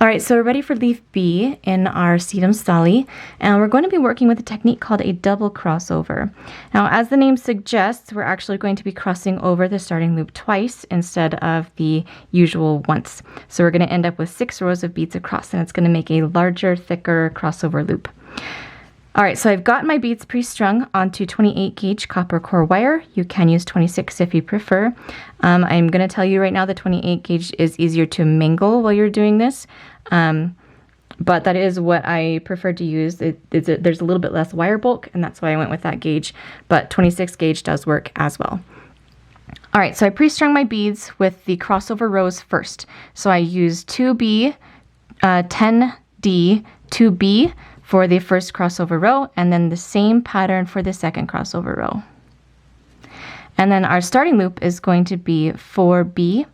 All right, so we're ready for leaf B in our Sedum Stahlii, and we're going to be working with a technique called a double crossover. Now, as the name suggests, we're actually going to be crossing over the starting loop twice instead of the usual once. So we're going to end up with 6 rows of beads across, and it's going to make a larger, thicker crossover loop. All right, so I've got my beads pre-strung onto 28 gauge copper core wire. You can use 26 if you prefer. I'm going to tell you right now the 28 gauge is easier to mingle while you're doing this, but that is what I prefer to use. There's a little bit less wire bulk, and that's why I went with that gauge, but 26 gauge does work as well. All right, so I pre-strung my beads with the crossover rows first. So I used 2B, 10D, 2B, for the first crossover row, and then the same pattern for the second crossover row. And then our starting loop is going to be 4B,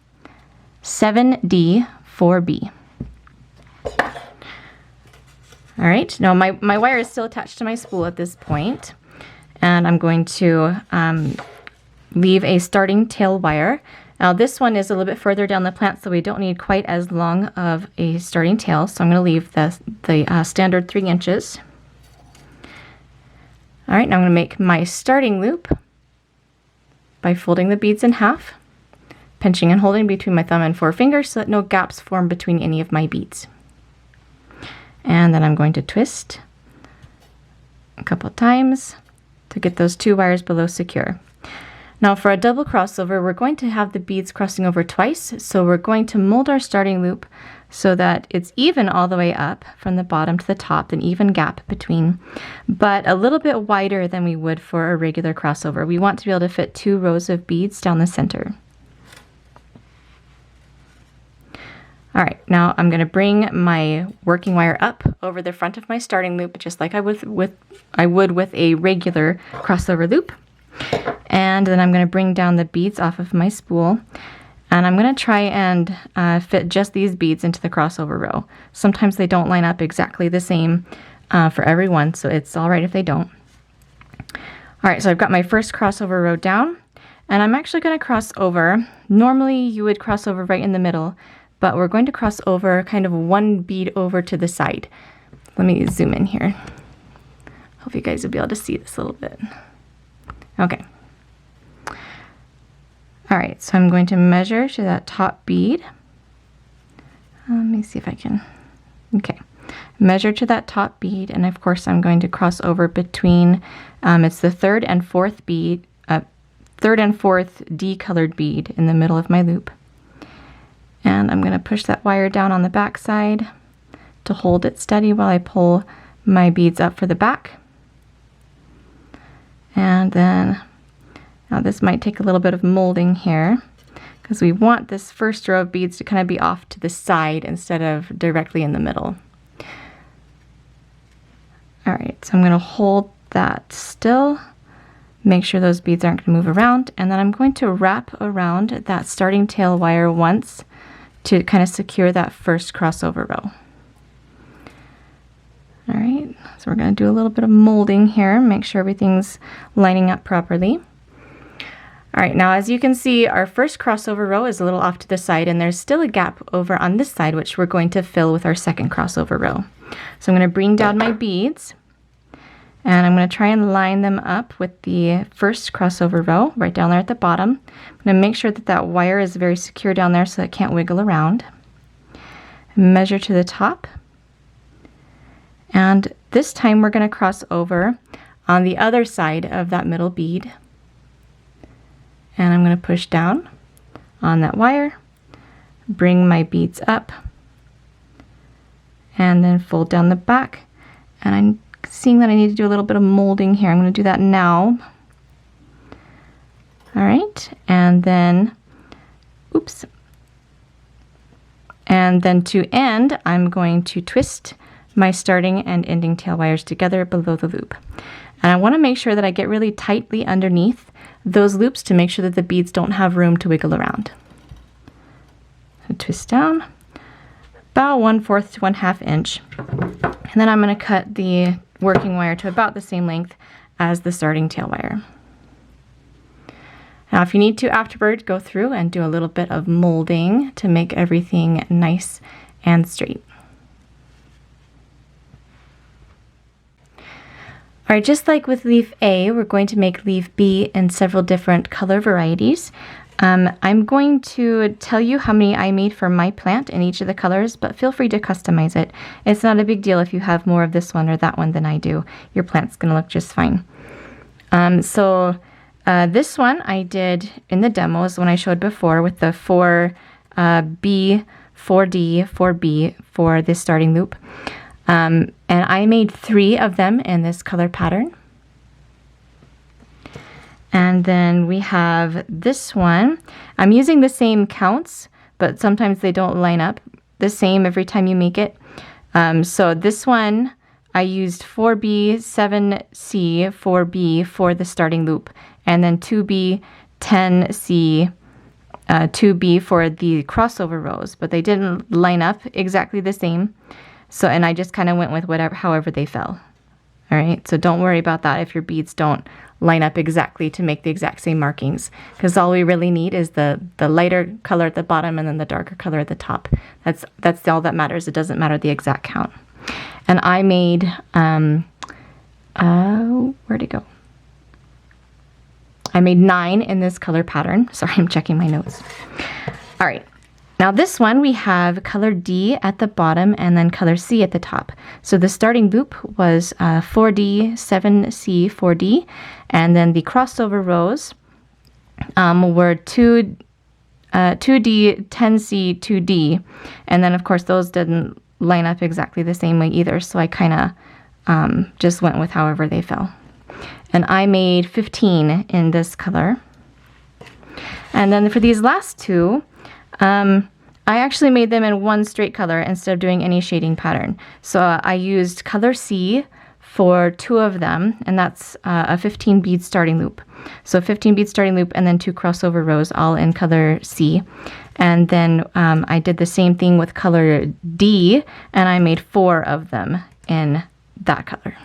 7D, 4B. All right, now my wire is still attached to my spool at this point, and I'm going to leave a starting tail wire. Now this one is a little bit further down the plant, so we don't need quite as long of a starting tail. So I'm going to leave the standard 3 inches. All right, now I'm going to make my starting loop by folding the beads in half, pinching and holding between my thumb and forefinger so that no gaps form between any of my beads. And then I'm going to twist a couple of times to get those 2 wires below secure. Now for a double crossover, we're going to have the beads crossing over twice, so we're going to mold our starting loop so that it's even all the way up from the bottom to the top, an even gap between, but a little bit wider than we would for a regular crossover. We want to be able to fit 2 rows of beads down the center. All right, now I'm going to bring my working wire up over the front of my starting loop, just like I would with a regular crossover loop. And then I'm going to bring down the beads off of my spool, and I'm going to try and fit just these beads into the crossover row. Sometimes they don't line up exactly the same for everyone, so it's all right if they don't. All right, so I've got my first crossover row down, and I'm actually going to cross over. Normally you would cross over right in the middle, but we're going to cross over kind of 1 bead over to the side. Let me zoom in here. Hope you guys will be able to see this a little bit. Okay. All right, so I'm going to measure to that top bead. Let me see if I can. Okay. Measure to that top bead, and of course I'm going to cross over between, it's the 3rd and 4th bead, 3rd and 4th D-colored bead in the middle of my loop. And I'm going to push that wire down on the back side to hold it steady while I pull my beads up for the back. And then, now this might take a little bit of molding here because we want this first row of beads to kind of be off to the side instead of directly in the middle. All right, so I'm going to hold that still, make sure those beads aren't going to move around, and then I'm going to wrap around that starting tail wire once to kind of secure that first crossover row. All right, so we're going to do a little bit of molding here, make sure everything's lining up properly. All right, now as you can see, our first crossover row is a little off to the side, and there's still a gap over on this side, which we're going to fill with our second crossover row. So I'm going to bring down my beads, and I'm going to try and line them up with the first crossover row right down there at the bottom. I'm going to make sure that that wire is very secure down there so it can't wiggle around. Measure to the top. And this time we're going to cross over on the other side of that middle bead. And I'm going to push down on that wire, bring my beads up, and then fold down the back. And I'm seeing that I need to do a little bit of molding here. I'm going to do that now. All right, and then, oops. And then to end, I'm going to twist my starting and ending tail wires together below the loop. And I want to make sure that I get really tightly underneath those loops to make sure that the beads don't have room to wiggle around. So twist down about 1/4 to 1/2 inch. And then I'm going to cut the working wire to about the same length as the starting tail wire. Now if you need to afterward, go through and do a little bit of molding to make everything nice and straight. All right, just like with leaf A, we're going to make leaf B in several different color varieties. I'm going to tell you how many I made for my plant in each of the colors, but feel free to customize it. It's not a big deal if you have more of this one or that one than I do. Your plant's going to look just fine. This one I did in the demos when I showed before with the 4B, 4D, 4B for this starting loop. And I made 3 of them in this color pattern. And then we have this one. I'm using the same counts, but sometimes they don't line up the same every time you make it. So this one, I used 4B, 7C, 4B for the starting loop, and then 2B, 10C, 2B for the crossover rows, but they didn't line up exactly the same. So, and I just kind of went with however they fell. All right, so don't worry about that if your beads don't line up exactly to make the exact same markings, because all we really need is the lighter color at the bottom and then the darker color at the top. That's all that matters. It doesn't matter the exact count. And I made, where'd it go? I made 9 in this color pattern. Sorry, I'm checking my notes. All right. Now this one, we have color D at the bottom and then color C at the top. So the starting loop was 4D, 7C, 4D, and then the crossover rows were 2D, 10C, 2D, and then of course those didn't line up exactly the same way either, so I kind of just went with however they fell. And I made 15 in this color. And then for these last two, I actually made them in one straight color instead of doing any shading pattern. So I used color C for 2 of them, and that's a 15 bead starting loop. So 15 bead starting loop and then 2 crossover rows all in color C. And then I did the same thing with color D, and I made 4 of them in that color.